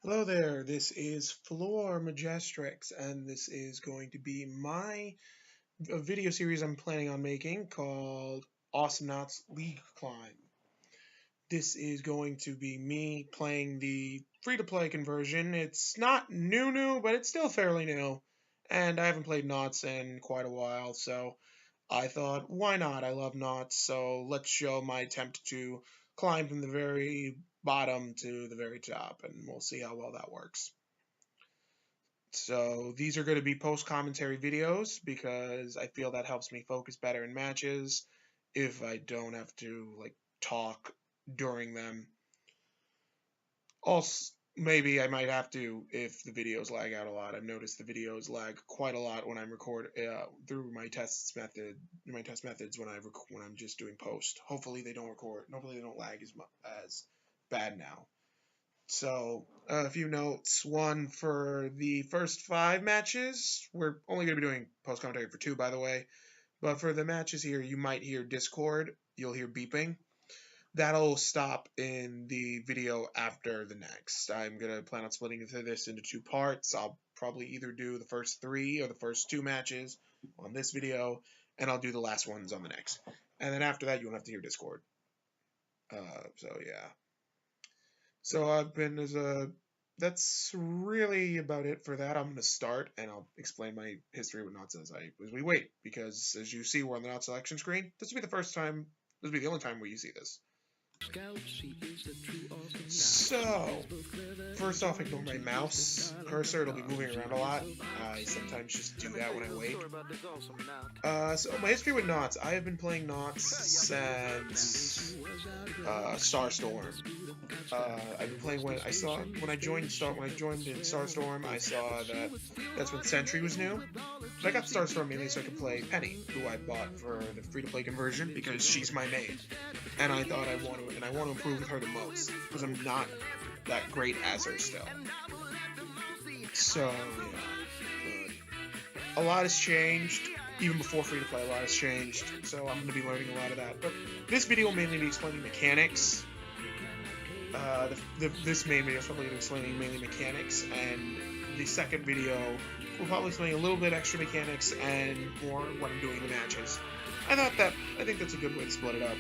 Hello there, this is Fleur Majestrix, and this is going to be my video series I'm planning on making called Awesomenauts League Climb. This is going to be me playing the free-to-play conversion. It's not new, but it's still fairly new, and I haven't played Knots in quite a while, so I thought, why not? I love Knots, so let's show my attempt to climb from the very bottom to the very top, and we'll see how well that works. So these are going to be post-commentary videos because I feel that helps me focus better in matches if I don't have to talk during them. Also, maybe I might have to if the videos lag out a lot. I've noticed the videos lag quite a lot when I'm through my test methods when I'm just doing post. Hopefully they don't record. Hopefully they don't lag as bad now. So, a few notes. One, for the first 5 matches, we're only going to be doing post commentary for 2, by the way. But for the matches here, you might hear Discord. You'll hear beeping. That'll stop in the video after the next. I'm going to plan on splitting this into 2 parts. I'll probably either do the first 3 or the first 2 matches on this video, and I'll do the last ones on the next. And then after that, you won't have to hear Discord. So, yeah. So that's really about it for that. I'm going to start, and I'll explain my history with Knots as we wait, because as you see, we're on the Knot selection screen. This will be the only time where you see this. So, first off, ignore my mouse cursor. It'll be moving around a lot. I sometimes just do that when I wait. So my history with Knots. I have been playing Knots since Starstorm. I've been playing when I joined in Starstorm. I saw that's when Sentry was new. But I got Starstorm mainly so I could play Penny, who I bought for the free-to-play conversion because she's my main, and I thought I want to improve with her the most because I'm not that great as her still. So yeah, a lot has changed. Even before free-to-play, a lot has changed. So I'm going to be learning a lot of that. But this video will mainly be explaining mechanics. This main video is probably explaining mainly mechanics, and the second video will probably explain a little bit extra mechanics and more what I'm doing in the matches. I think that's a good way to split it up.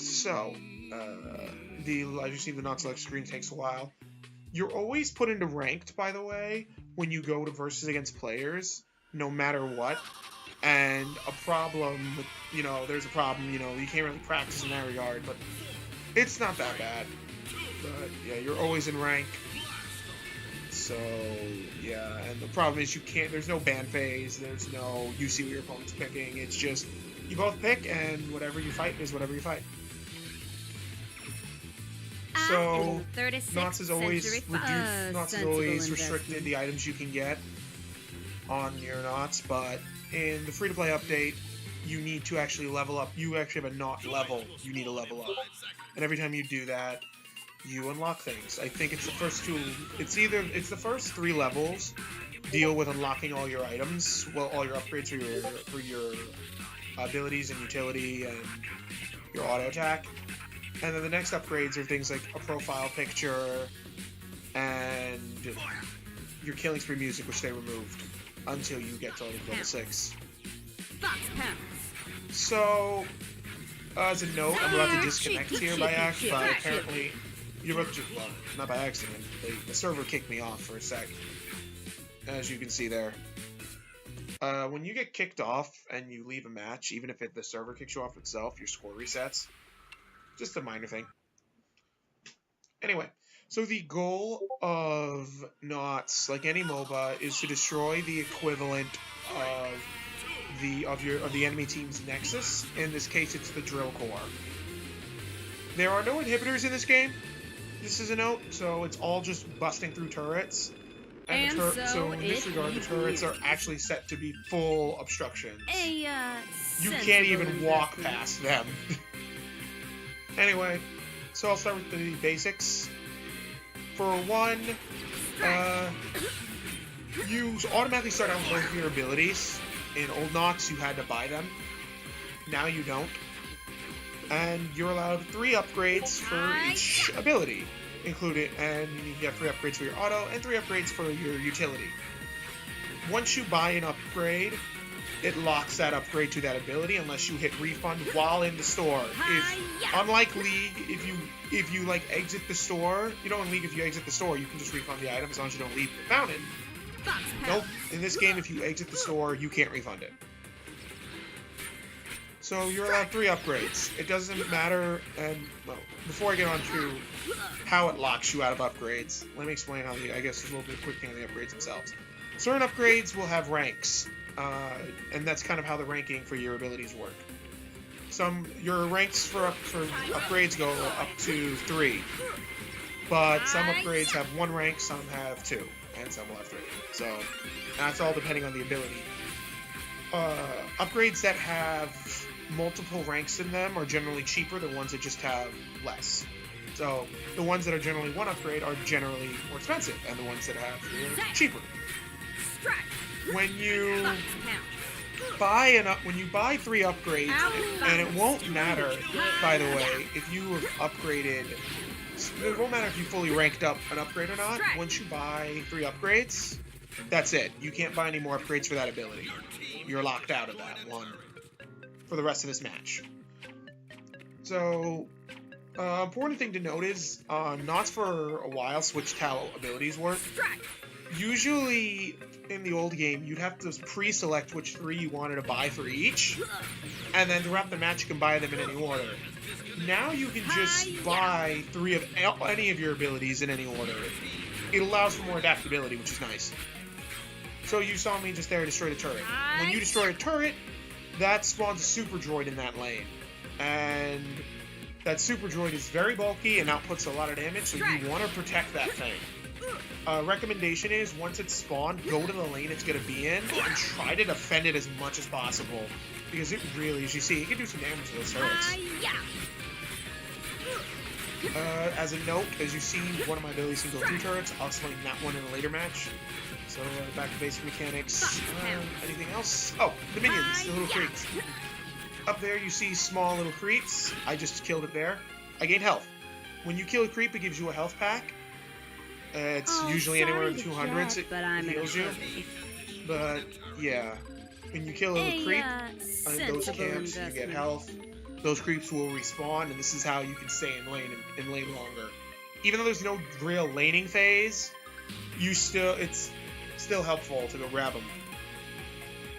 So, as you see, the Knot select screen takes a while. You're always put into ranked, by the way, when you go to versus against players, no matter what. And a problem, there's a problem, you can't really practice in that regard, but it's not that bad. But yeah, you're always in rank. So yeah, and the problem is there's no ban phase, you see what your opponent's picking. It's just, you both pick, and whatever you fight is whatever you fight. So, Knots is always restricted the items you can get on your Knots, but in the free-to-play update, you need to actually level up. You actually have a Knot level you need to level up. And every time you do that, you unlock things. I think it's the first 2. It's the first 3 levels deal with unlocking all your items, all your upgrades for your abilities and utility and your auto attack. And then the next upgrades are things like a profile picture and your killing spree music, which they removed until you get to level 6. So, as a note, I'm about to disconnect here by accident, but apparently, not by accident. The server kicked me off for a sec, as you can see there. When you get kicked off and you leave a match, even if the server kicks you off itself, your score resets. Just a minor thing. Anyway, so the goal of Knots, like any MOBA, is to destroy the equivalent of the enemy team's Nexus. In this case, it's the Drill Core. There are no inhibitors in this game. This is a note, so it's all just busting through turrets. And so in this regard, the turrets are actually set to be full obstructions. You can't even walk past them. Anyway, so I'll start with the basics. For 1, you automatically start out with both of your abilities. In old Knots, you had to buy them. Now you don't. And you're allowed 3 upgrades for each ability. included, and you get 3 upgrades for your auto and 3 upgrades for your utility. Once you buy an upgrade, it locks that upgrade to that ability unless you hit refund while in the store. Unlike League, if you like exit the store, you know in League if you exit the store you can just refund the item as long as you don't leave the fountain. Nope. In this game, if you exit the store, you can't refund it. So you're allowed 3 upgrades. It doesn't matter, and well, before I get on to how it locks you out of upgrades, let me explain how I guess there's a little bit of quick thing on the upgrades themselves. Certain upgrades will have ranks, and that's kind of how the ranking for your abilities work. Your ranks for upgrades go up to 3, but some upgrades have 1 rank, some have 2, and some will have 3. So that's all depending on the ability. Upgrades that have multiple ranks in them are generally cheaper than ones that just have less. So the ones that are generally 1 upgrade are generally more expensive, and the ones that have 3 are cheaper. When you buy 3 upgrades, and it won't matter, by the way, if you have upgraded. It won't matter if you fully ranked up an upgrade or not. Once you buy 3 upgrades, that's it. You can't buy any more upgrades for that ability. You're locked out of that one for the rest of this match. So, important thing to note is, Knots for a while switched how abilities work. Usually, in the old game, you'd have to pre-select which 3 you wanted to buy for each, and then throughout the match you can buy them in any order. Now you can just buy 3 of any of your abilities in any order. It allows for more adaptability, which is nice. So you saw me just there destroy the turret. When you destroy a turret, that spawns a super droid in that lane. And that super droid is very bulky and outputs a lot of damage, so you want to protect that thing. Recommendation is, once it's spawned, go to the lane it's going to be in and try to defend it as much as possible. Because it really, as you see, it can do some damage to those turrets. As a note, as you see, one of my abilities can go through turrets. I'll explain that one in a later match. So, back to basic mechanics. Anything else? Oh, the minions, the little creeps. Up there you see small little creeps. I just killed it there. I gained health. When you kill a creep, it gives you a health pack. It's usually anywhere in the 200s. It heals you. But, yeah. When you kill a little creep, in those camps, you get health. Those creeps will respawn, and this is how you can stay in lane longer. Even though there's no real laning phase, it's still helpful to go grab them.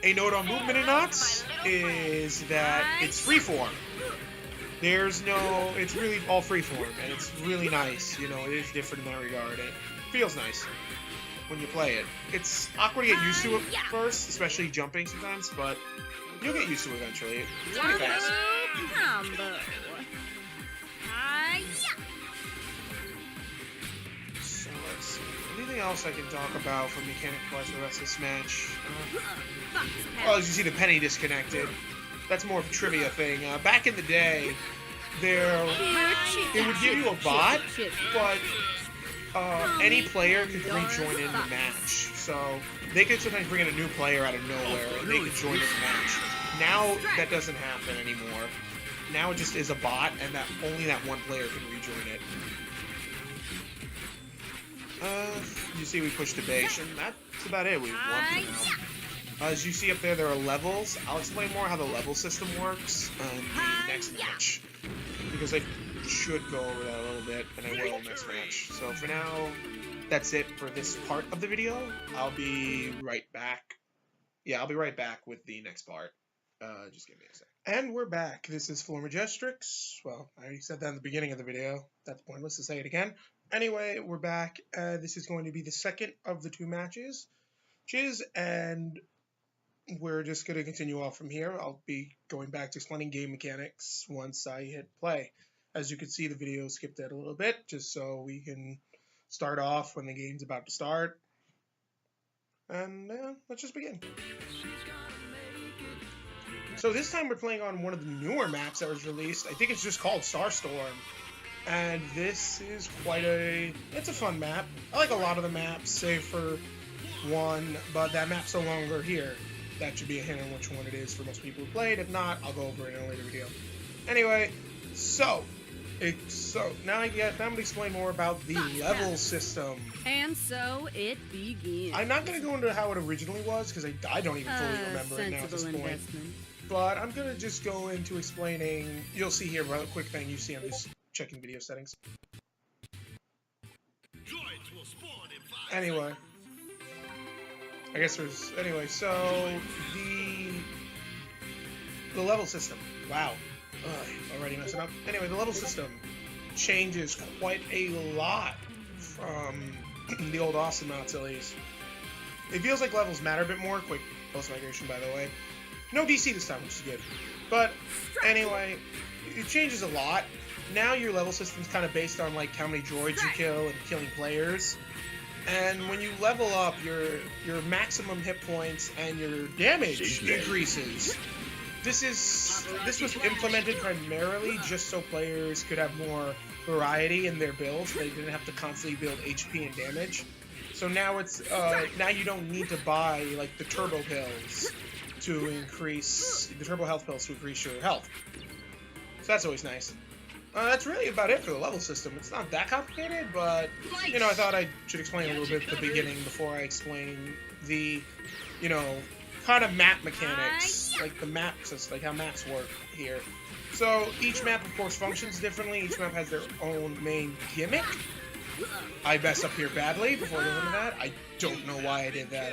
A note on movement in Knots is that it's freeform. It's really all freeform, and it's really nice. You know, it is different in that regard. It feels nice when you play it. It's awkward to get used to it first, especially jumping sometimes, but you'll get used to it eventually. It's pretty fast. So let's see. Anything else I can talk about from mechanic-wise for the rest of this match? Well, as you see, the penny disconnected. That's more of a trivia thing. Back in the day, it would give you a bot, but any player could rejoin in the match. So they could sometimes bring in a new player out of nowhere, and they could join in the match. Now that doesn't happen anymore. Now it just is a bot, and only that one player can rejoin it. You see we pushed a base, and that's about it. We've won for now. As you see up there are levels. I'll explain more how the level system works in the next match, because I should go over that a little bit, and I will next match. So for now, that's it for this part of the video. I'll be right back. Yeah, I'll be right back with the next part. Just give me a sec. And we're back. This is Fleur Majestrix. Well, I already said that in the beginning of the video. That's pointless to say it again. Anyway, we're back. This is going to be the second of the 2 matches. And we're just going to continue off from here. I'll be going back to explaining game mechanics once I hit play. As you can see, the video skipped it a little bit, just so we can start off when the game's about to start. And let's just begin. So this time we're playing on one of the newer maps that was released. I think it's just called Starstorm. And this is it's a fun map. I like a lot of the maps, save for one, but that map's no longer here. That should be a hint on which one it is for most people who played. If not, I'll go over it in a later video. Anyway, so So now I'm going to explain more about the level system. And so it begins. I'm not going to go into how it originally was because I don't even fully remember it now at this point. But I'm going to just go into explaining. You'll see here a quick thing you see on this checking video settings. Anyway. I guess there's... Anyway, so the level system. Wow. Already messing up. Anyway, the level system changes quite a lot from the old Awesomenauts at least. It feels like levels matter a bit more. Quick post-migration, by the way. No DC this time, which is good. But anyway, it changes a lot. Now your level system's kind of based on like how many droids you kill and killing players. And when you level up, your maximum hit points and your damage increases. This was implemented primarily just so players could have more variety in their builds. They didn't have to constantly build HP and damage. So now it's now you don't need to buy like the turbo pills to increase the turbo health pills to increase your health. So that's always nice. That's really about it for the level system. It's not that complicated, but you know, I thought I should explain a little bit at the beginning before I explain the, you know, kind of map mechanics, like the maps, like how maps work here. So each map, of course, functions differently. Each map has their own main gimmick. I messed up here badly before I go into that. I don't know why I did that.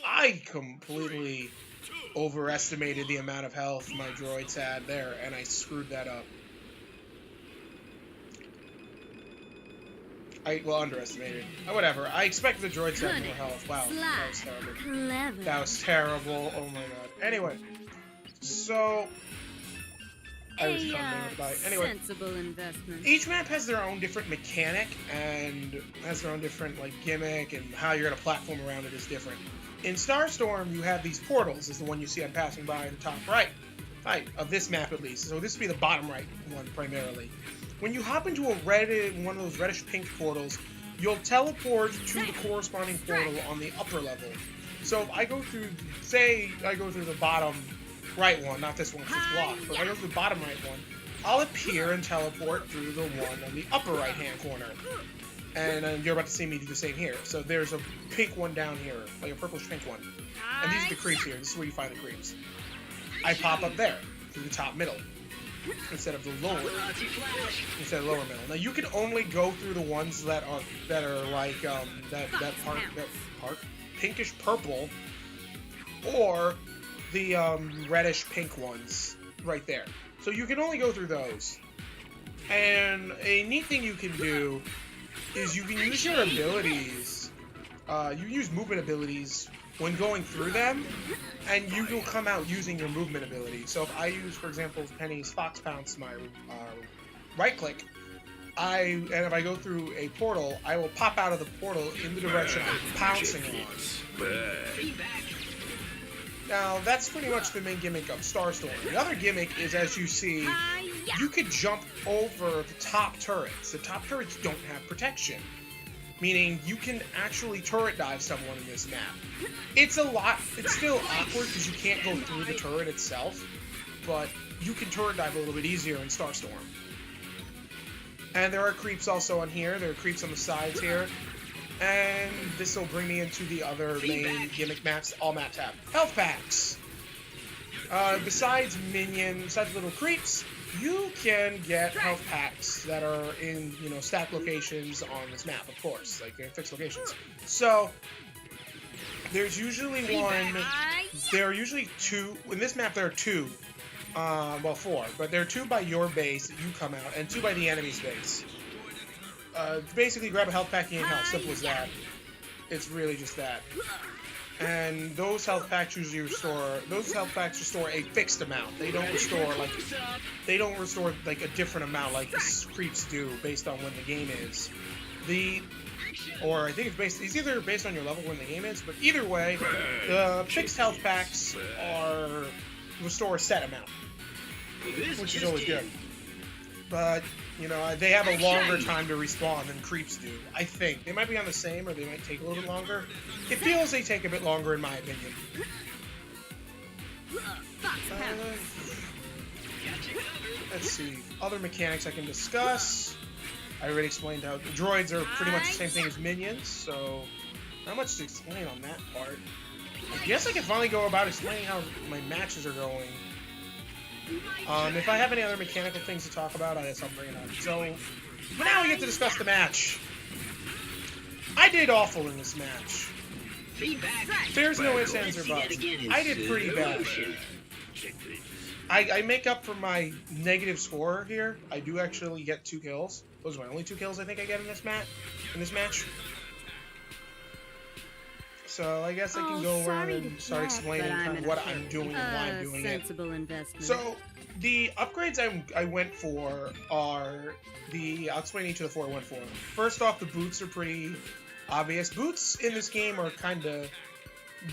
I completely overestimated the amount of health my droids had there, and I screwed that up. Underestimated. Whatever. I expected the droids to have more health. Wow, that was terrible. That was terrible. Oh my god. Anyway, so anyway, each map has their own different mechanic and has their own different like gimmick, and how you're gonna platform around it is different. In Starstorm, you have these portals. Is the one you see I'm passing by in the top right of this map at least. So this would be the bottom right one primarily. When you hop into one of those reddish-pink portals, you'll teleport to the corresponding portal on the upper level. So if I go through, say I go through the bottom right one, not this one because it's blocked, but if I go through the bottom right one, I'll appear and teleport through the one on the upper right-hand corner. And you're about to see me do the same here. So there's a pink one down here, like a purplish pink one. And these are the creeps here. This is where you find the creeps. I pop up there, through the top middle. Instead of the lower middle. Now you can only go through the ones that are like that part pinkish purple, or the reddish pink ones right there. So you can only go through those. And a neat thing you can do is you can use your abilities. You can use movement abilities when going through them, and you will come out using your movement ability. So if I use, for example, Penny's Fox Pounce, my right click, and if I go through a portal, I will pop out of the portal in the direction I'm pouncing on. Now, that's pretty much the main gimmick of Starstorm. The other gimmick is, as you see, you could jump over the top turrets. The top turrets don't have protection, meaning you can actually turret dive someone in this map. It's still awkward because you can't go through the turret itself, but you can turret dive a little bit easier in Starstorm. And there are creeps also on here. There are creeps on the sides here. And this will bring me into the other main gimmick maps. All maps have health packs. Besides little creeps, you can get health packs that are in, stacked locations on this map, of course. Like, they're fixed locations. So, there's usually there are usually two. In this map, there are two. Well, four. But there are two by your base that you come out, and two by the enemy's base. Basically, grab a health pack and gain health. Simple as that. It's really just that. And those health packs usually restore a fixed amount. They don't restore like a different amount like creeps do based on when the game is. Or I think it's either based on your level when the game is, but either way, the fixed health packs restore a set amount, which is always good. But they have a longer time to respawn than creeps do. I think they might be on the same, or they might take a little bit longer. It feels they take a bit longer, in my opinion. Let's see. Other mechanics I can discuss. I already explained how the droids are pretty much the same thing as minions, so not much to explain on that part. I guess I can finally go about explaining how my matches are going. If I have any other mechanical things to talk about, I guess I'll bring it up. So, but now we get to discuss the match. I did awful in this match. There's no ifs, ands, or buts. I did pretty bad. I make up for my negative score here. I do actually get 2 kills. Those are my only 2 kills I think I get in this match. So I guess I can go around and start explaining kind of what I'm doing and why I'm doing it. Investment. So the upgrades I went for are I'll explain each of the 4 I went for. First off, the boots are pretty obvious. Boots in this game are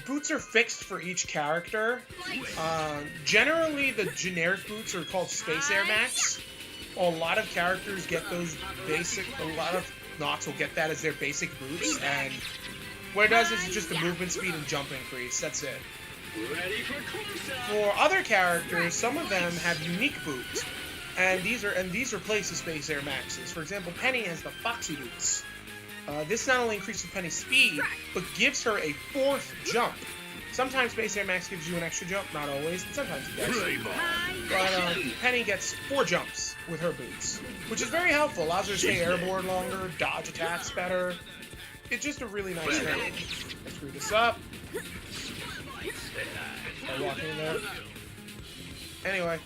boots are fixed for each character. Generally, the generic boots are called Space Air Max. A lot of characters get those basic. A lot of Nauts will get that as their basic boots, and what it does is it's just a movement speed and jump increase. That's it. For other characters, some of them have unique boots, and these replace the Space Air Maxes. For example, Penny has the Foxy boots. This not only increases Penny's speed, but gives her a 4th jump. Sometimes Space Air Max gives you an extra jump, not always, but sometimes it does. But Penny gets 4 jumps with her boots, which is very helpful. Allows her to stay airborne longer, dodge attacks better. It's just a really nice thing. Let's screw this up. I walk in there. Anyway,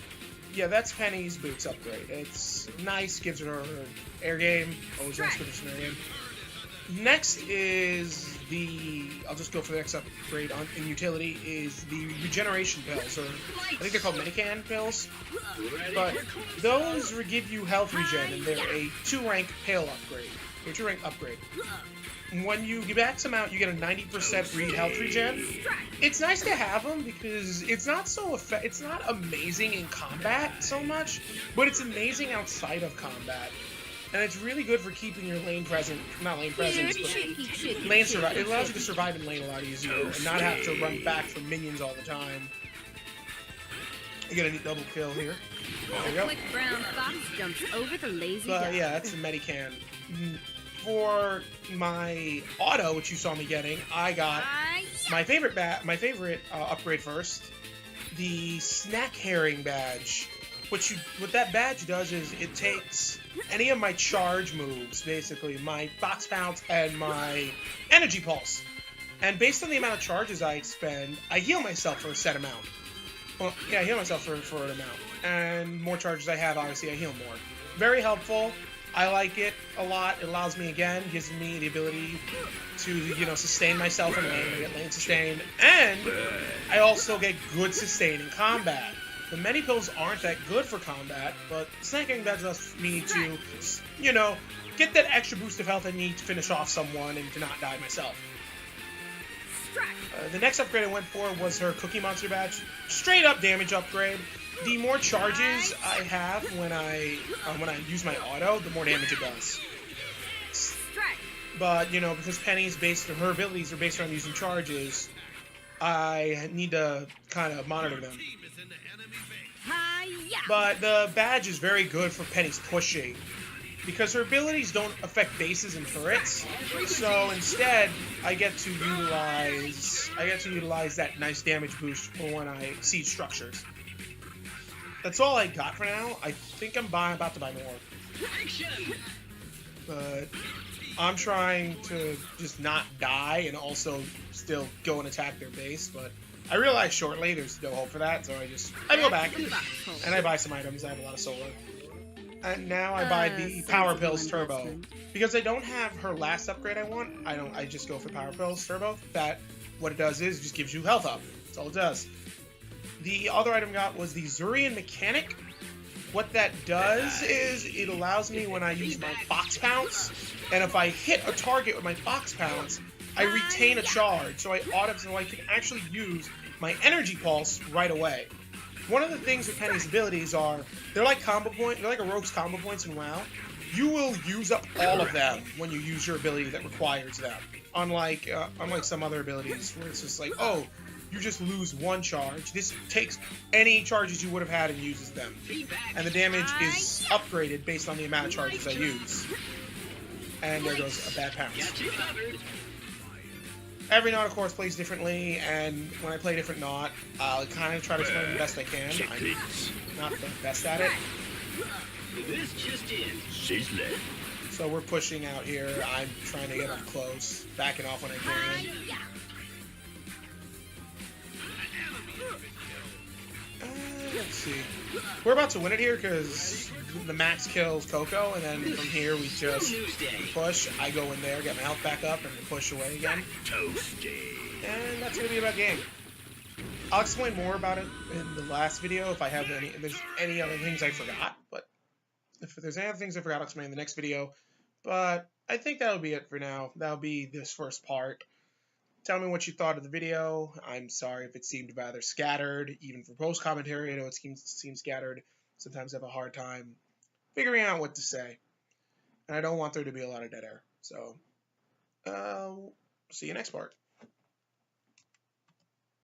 yeah, that's Penny's boots upgrade. It's nice, gives her air game. Always nice for this air game. Next is I'll just go for the next upgrade in utility, is the regeneration pills, or I think they're called Medican pills. But those give you health regen, and they're a 2-rank pale upgrade, or 2-rank upgrade. When you max them out, you get a 90% health regen. It's nice to have them because it's not it's not amazing in combat so much, but it's amazing outside of combat. And it's really good for keeping your lane presence, not lane presence, but lane survive. It allows you to survive in lane a lot easier and not have to run back from minions all the time. You get a neat double kill here. There you go. Quick brown fox jumps over the lazy dog. Yeah, that's the Medican. For my auto, which you saw me getting, I got my favorite upgrade first, the Snack Herring badge. What that badge does is it takes any of my charge moves, basically my box pounce and my energy pulse, and based on the amount of charges I expend, I heal myself for a set amount. Well, yeah, I heal myself for an amount, and more charges I have, obviously I heal more. Very helpful. I like it a lot. It allows me, again, gives me the ability to, sustain myself in lane. I get lane sustain, and I also get good sustain in combat. The many pills aren't that good for combat, but snacking badge allows me to, get that extra boost of health I need to finish off someone and to not die myself. The next upgrade I went for was her Cookie Monster badge. Straight up damage upgrade. The more charges I have when I use my auto, the more damage it does. But, because her abilities are based on using charges, I need to kind of monitor them. But the badge is very good for Penny's pushing, because her abilities don't affect bases and turrets. So instead, I get to utilize that nice damage boost for when I siege structures. That's all I got for now. I think I'm about to buy more. But I'm trying to just not die and also still go and attack their base, but I realized shortly there's no hope for that, so I go back and I buy some items. I have a lot of solar. And now I buy the Power Pills Turbo. Because I don't have her last upgrade I want, I just go for Power Pills Turbo. What it does is it just gives you health up. That's all it does. The other item I got was the Zurian Mechanic. What that does is it allows me, when I use my Fox Pounce, and if I hit a target with my Fox Pounce, I retain a charge, so I can actually use my Energy Pulse right away. One of the things with Penny's abilities are, they're like a rogue's combo points in WoW. You will use up all of them when you use your ability that requires them. Unlike some other abilities where it's just like, oh, you just lose 1 charge. This takes any charges you would have had and uses them. And the damage is upgraded based on the amount of charges I use. And there goes a bad pounce. Every knot, of course, plays differently, and when I play different knot, I'll kind of try to explain the best I can. I'm not the best at it. This just in. She's left. So we're pushing out here. I'm trying to get up close, backing off when I can. Let's see. We're about to win it here because the max kills Coco, and then from here we just push. I go in there, get my health back up, and then push away again. And that's going to be about game. I'll explain more about it in the last video if I have any. If there's any other things I forgot, but if there's any other things I forgot, I'll explain in the next video. But I think that'll be it for now. That'll be this first part. Tell me what you thought of the video. I'm sorry if it seemed rather scattered, even for post commentary. I know it seems scattered. Sometimes I have a hard time figuring out what to say, and I don't want there to be a lot of dead air. So, see you next part.